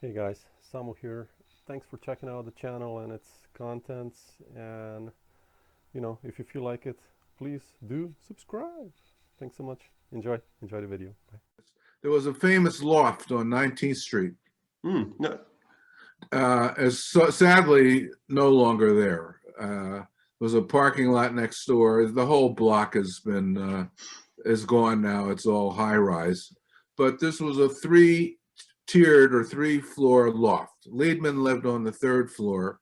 Hey guys, Samo here. Thanks for checking out the channel and its contents. And if you feel like it, please do subscribe. Thanks so much. Enjoy the video. Bye. There was a famous loft on 19th Street. No. Sadly no longer there. There was a parking lot next door. The whole block has been is gone now. It's all high rise. But this was a three-tiered or three-floor loft. Liebman lived on the third floor.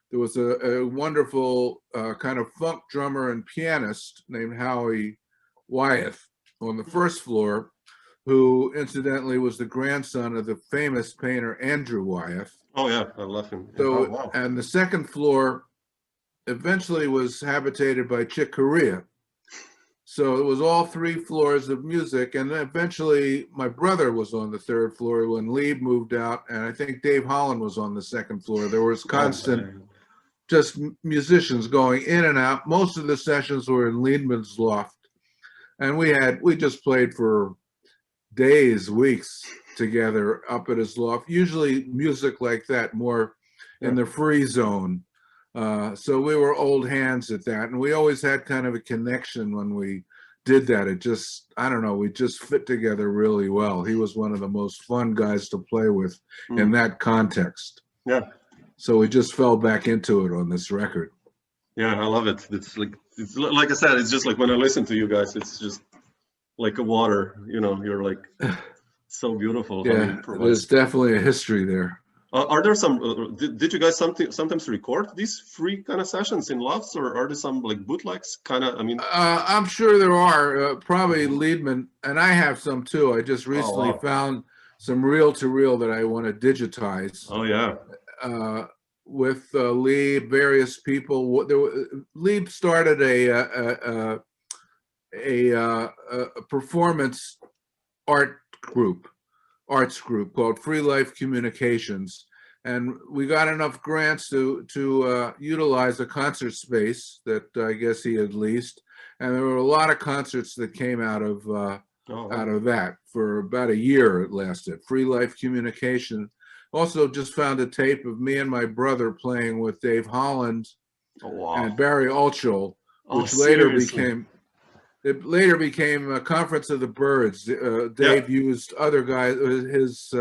There was a wonderful kind of funk drummer and pianist named Howie Wyeth on the first floor, who incidentally was the grandson of the famous painter Andrew Wyeth. Oh yeah, I love him. So, Oh, wow. and the second floor eventually was habitated by Chick Corea. So it was all three floors of music, and eventually my brother was on the third floor when Lieb moved out, and I think Dave Holland was on the second floor. There was constant just musicians going in and out. Most of the sessions were in Liebman's loft, and we just played for days, weeks together up at his loft, usually music like that, more in the free zone. So we were old hands at that, and we always had kind of a connection when we did that. It just, I don't know, we just fit together really well. He was one of the most fun guys to play with in that context. Yeah. So we just fell back into it on this record. Yeah, I love it. It's like I said, it's just like when I listen to you guys, it's just like a water, you're like so beautiful. Yeah, I mean, there's definitely a history there. Are there some, did you guys sometimes record these free kind of sessions in Lofts, or are there some like bootlegs kind of, I mean? I'm sure there are, probably Liebman, and I have some too. I just recently found some reel-to-reel that I want to digitize. Oh yeah. With Lieb, various people. Lieb started a performance arts group called Free Life Communications, and we got enough grants to utilize a concert space that I guess he had leased, and there were a lot of concerts that came out of that. For about a year it lasted. Free Life Communication. Also just found a tape of me and my brother playing with Dave Holland and Barry Altschul, which later became a Conference of the Birds. Dave used other guys, his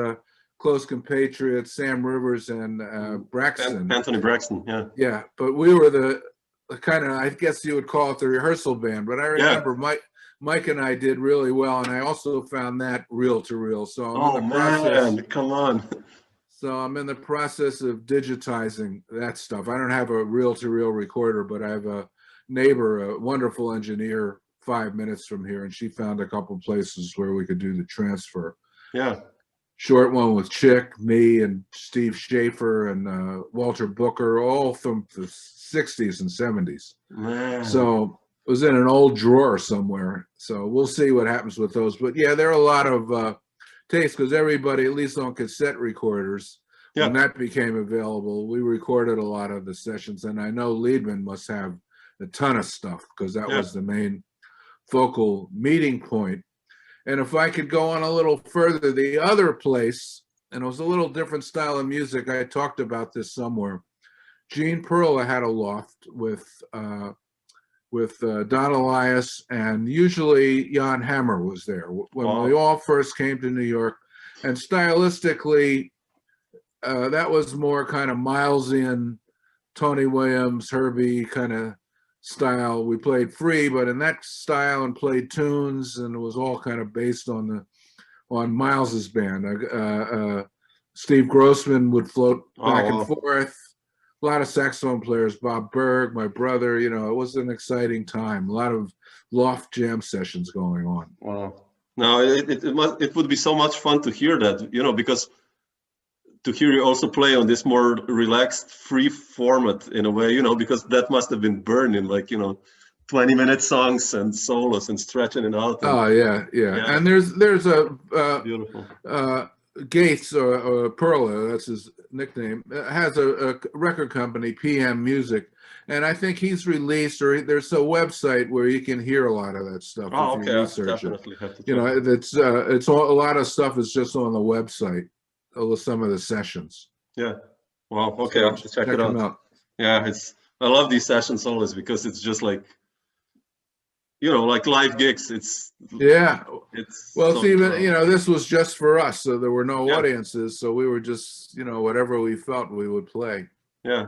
close compatriots, Sam Rivers and Braxton. Anthony Braxton, yeah. Yeah, but we were the kind of, I guess you would call it the rehearsal band, but I remember Mike and I did really well, and I also found that reel-to-reel. So I'm in the process. Come on. So I'm in the process of digitizing that stuff. I don't have a reel-to-reel recorder, but I have a neighbor, a wonderful engineer, 5 minutes from here, and she found a couple places where we could do the transfer. Yeah. Short one with Chick, me, and Steve Schaefer, and Walter Booker, all from the 60s and 70s. Man. So it was in an old drawer somewhere. So we'll see what happens with those. But yeah, there are a lot of tapes, because everybody, at least on cassette recorders, when that became available, we recorded a lot of the sessions. And I know Liebman must have a ton of stuff, because that was the main focal meeting point. And if I could go on a little further, the other place, and it was a little different style of music, I talked about this somewhere. Gene Perla had a loft with Don Elias, and usually Jan Hammer was there when we all first came to New York. And stylistically, that was more kind of Milesian, Tony Williams, Herbie kind of style. We played free, but in that style, and played tunes, and it was all kind of based on Miles's band. Steve Grossman would float back and forth. A lot of saxophone players, Bob Berg, my brother. It was an exciting time. A lot of loft jam sessions going on. Wow. No, it would be so much fun to hear that, because to hear you also play on this more relaxed, free format in a way, because that must have been burning, like, 20-minute songs and solos and stretching it out. And, yeah. And there's a beautiful. Gates or Perla, that's his nickname, has a record company, PM Music, and I think he's released, or there's a website where you can hear a lot of that stuff if you research it. Have to it's a lot of stuff is just on the website. some of the sessions. Yeah. Wow. Okay, I'll have to check it them out. out. Yeah, I love these sessions always because it's just like, you know, like live gigs. It's Well, so see, even incredible. this was just for us, so there were no Yeah. audiences, so we were just whatever we felt we would play. Yeah.